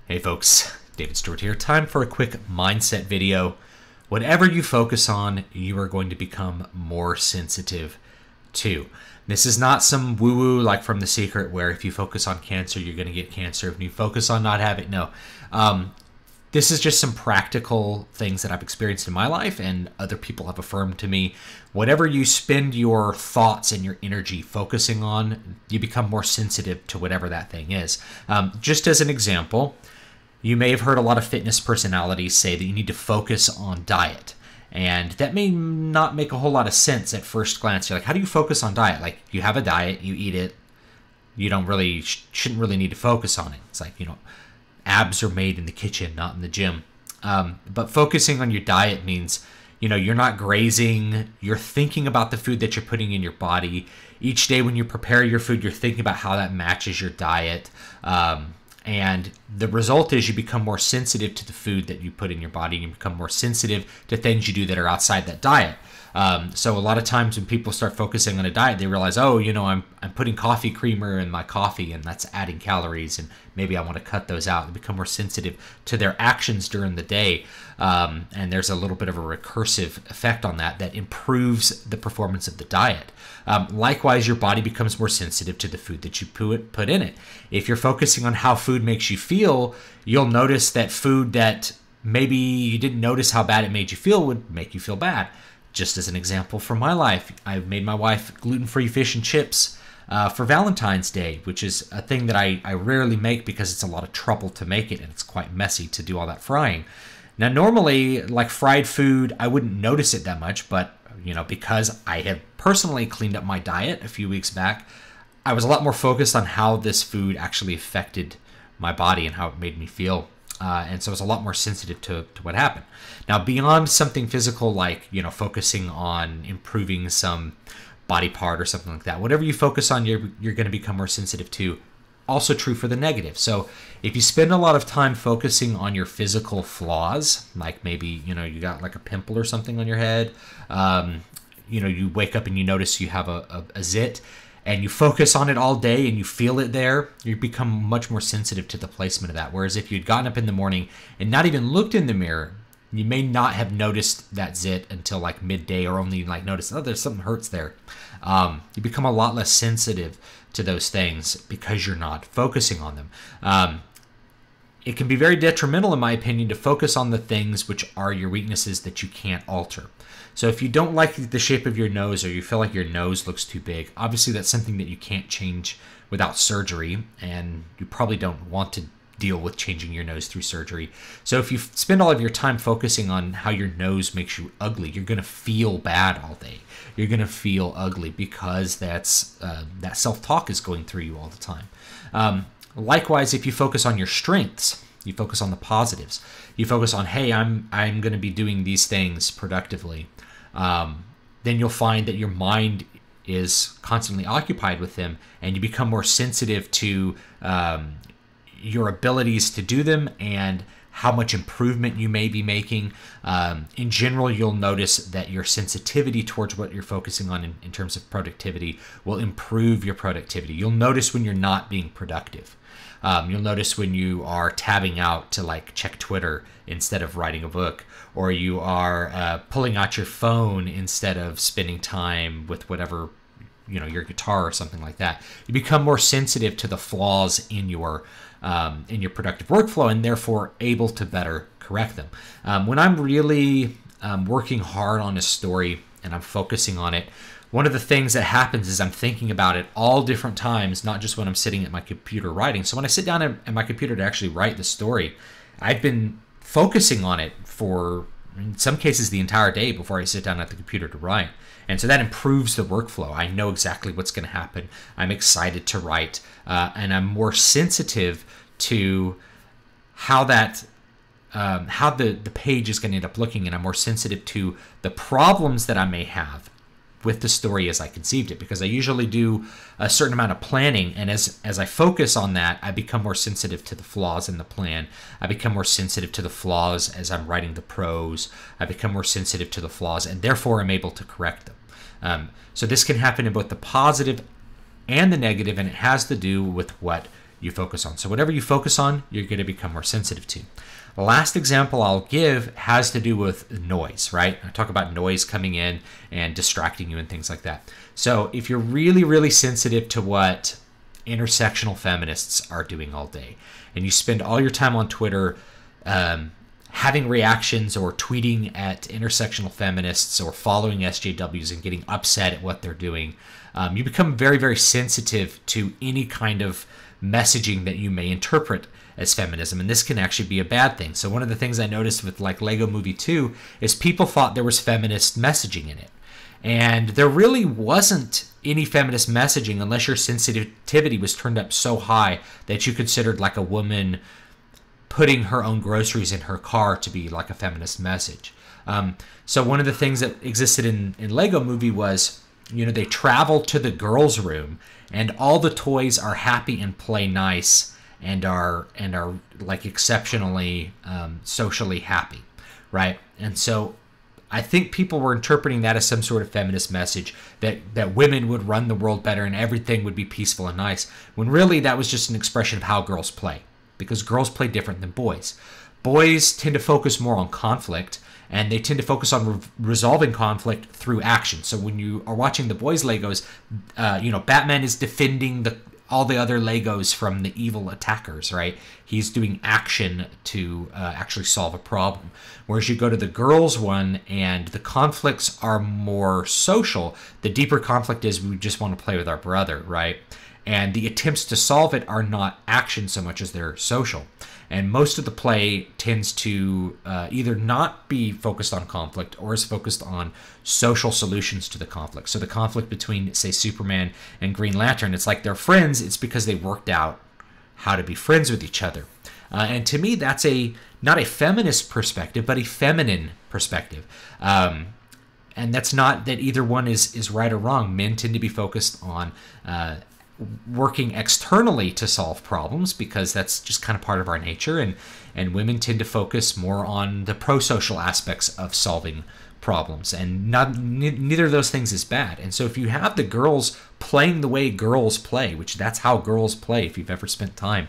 Hey folks, David Stewart here. Time for a quick mindset video. Whatever you focus on, you are going to become more sensitive to. This is not some woo-woo like from The Secret where if you focus on cancer, you're going to get cancer. If you focus on not having, no. This is just some practical things that I've experienced in my life and other people have affirmed to me. Whatever you spend your thoughts and your energy focusing on, you become more sensitive to whatever that thing is. Just as an example, you may have heard a lot of fitness personalities say that you need to focus on diet. And that may not make a whole lot of sense at first glance. You're like, how do you focus on diet? Like, you have a diet, you eat it, you don't really, shouldn't really need to focus on it. It's like, abs are made in the kitchen, not in the gym. But focusing on your diet means, you're not grazing, you're thinking about the food that you're putting in your body. Each day when you prepare your food, you're thinking about how that matches your diet. And the result is you become more sensitive to the food that you put in your body, and you become more sensitive to things you do that are outside that diet. So a lot of times when people start focusing on a diet, they realize, oh, I'm putting coffee creamer in my coffee and that's adding calories and maybe I want to cut those out. They become more sensitive to their actions during the day. And there's a little bit of a recursive effect on that improves the performance of the diet. Likewise, your body becomes more sensitive to the food that you put in it. If you're focusing on how food makes you feel, you'll notice that food that maybe you didn't notice how bad it made you feel would make you feel bad. Just as an example from my life, I made my wife gluten-free fish and chips for Valentine's Day, which is a thing that I rarely make because it's a lot of trouble to make it and it's quite messy to do all that frying. Now, normally, like fried food, I wouldn't notice it that much, but because I have personally cleaned up my diet a few weeks back, I was a lot more focused on how this food actually affected my body and how it made me feel. And so I was a lot more sensitive to what happened. Now, beyond something physical like, focusing on improving some body part or something like that, whatever you focus on, you're going to become more sensitive to. Also true for the negative. So if you spend a lot of time focusing on your physical flaws, like maybe, you got like a pimple or something on your head, you wake up and you notice you have a zit, and you focus on it all day and you feel it there, you become much more sensitive to the placement of that. Whereas if you'd gotten up in the morning and not even looked in the mirror, you may not have noticed that zit until like midday, or only like noticed, oh, there's something hurts there. You become a lot less sensitive to those things because you're not focusing on them. It can be very detrimental, in my opinion, to focus on the things which are your weaknesses that you can't alter. So if you don't like the shape of your nose, or you feel like your nose looks too big, obviously that's something that you can't change without surgery, and you probably don't want to deal with changing your nose through surgery. So if you spend all of your time focusing on how your nose makes you ugly, you're going to feel bad all day. You're going to feel ugly because that self-talk is going through you all the time. Likewise, if you focus on your strengths, you focus on the positives, you focus on, hey, I'm going to be doing these things productively, then you'll find that your mind is constantly occupied with them, and you become more sensitive to your abilities to do them and how much improvement you may be making. In general, you'll notice that your sensitivity towards what you're focusing on in terms of productivity will improve your productivity. You'll notice when you're not being productive. You'll notice when you are tabbing out to like check Twitter instead of writing a book, or you are pulling out your phone instead of spending time with whatever, your guitar or something like that. You become more sensitive to the flaws in your productive workflow, and therefore able to better correct them. When I'm really working hard on a story and I'm focusing on it, one of the things that happens is I'm thinking about it all different times, not just when I'm sitting at my computer writing. So when I sit down at my computer to actually write the story, I've been focusing on it for, in some cases, the entire day before I sit down at the computer to write. And so that improves the workflow. I know exactly what's going to happen. I'm excited to write, and I'm more sensitive to how how the page is going to end up looking, and I'm more sensitive to the problems that I may have with the story as I conceived it, because I usually do a certain amount of planning, and as I focus on that, I become more sensitive to the flaws in the plan. I become more sensitive to the flaws as I'm writing the prose. I become more sensitive to the flaws, and therefore I'm able to correct them. So this can happen in both the positive and the negative, and it has to do with what you focus on. So whatever you focus on, you're going to become more sensitive to. The last example I'll give has to do with noise, right? I talk about noise coming in and distracting you and things like that. So if you're really, really sensitive to what intersectional feminists are doing all day, and you spend all your time on Twitter having reactions or tweeting at intersectional feminists or following SJWs and getting upset at what they're doing, you become very, very sensitive to any kind of messaging that you may interpret as feminism, and this can actually be a bad thing. So one of the things I noticed with like Lego Movie 2 is people thought there was feminist messaging in it, and there really wasn't any feminist messaging unless your sensitivity was turned up so high that you considered like a woman putting her own groceries in her car to be like a feminist message. So one of the things that existed in Lego Movie was, you know, they travel to the girls' room and all the toys are happy and play nice and are like exceptionally socially happy, right? And so I think people were interpreting that as some sort of feminist message, that women would run the world better and everything would be peaceful and nice, when really that was just an expression of how girls play, because girls play different than boys. Boys tend to focus more on conflict, and they tend to focus on resolving conflict through action. So when you are watching the boys' Legos, you know, Batman is defending all the other Legos from the evil attackers, right? He's doing action to actually solve a problem. Whereas you go to the girls' one and the conflicts are more social. The deeper conflict is we just want to play with our brother, right? And the attempts to solve it are not action so much as they're social. And most of the play tends to either not be focused on conflict or is focused on social solutions to the conflict. So the conflict between, say, Superman and Green Lantern, it's like they're friends. It's because they worked out how to be friends with each other. And to me, that's not a feminist perspective, but a feminine perspective. And that's not that either one is right or wrong. Men tend to be focused on working externally to solve problems because that's just kind of part of our nature, and women tend to focus more on the pro-social aspects of solving problems, and neither of those things is bad. And so if you have the girls playing the way girls play, which that's how girls play, if you've ever spent time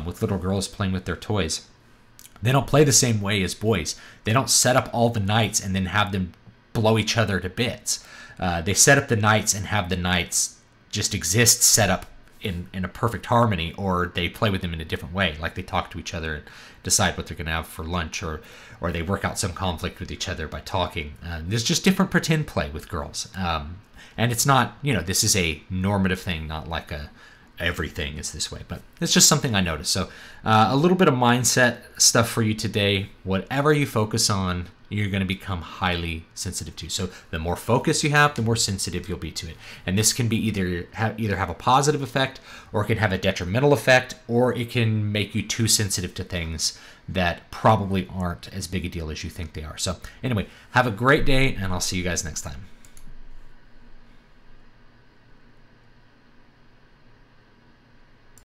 with little girls playing with their toys, they don't play the same way as boys. They don't set up all the knights and then have them blow each other to bits. They set up the knights and have the knights just exist set up in a perfect harmony, or they play with them in a different way, like they talk to each other and decide what they're going to have for lunch, or they work out some conflict with each other by talking. There's just different pretend play with girls, and it's not, you know, this is a normative thing, not like everything is this way, but it's just something I noticed. So a little bit of mindset stuff for you today. Whatever you focus on, you're going to become highly sensitive to. So the more focus you have, the more sensitive you'll be to it. And this can be either have a positive effect, or it can have a detrimental effect, or it can make you too sensitive to things that probably aren't as big a deal as you think they are. So anyway, have a great day, and I'll see you guys next time.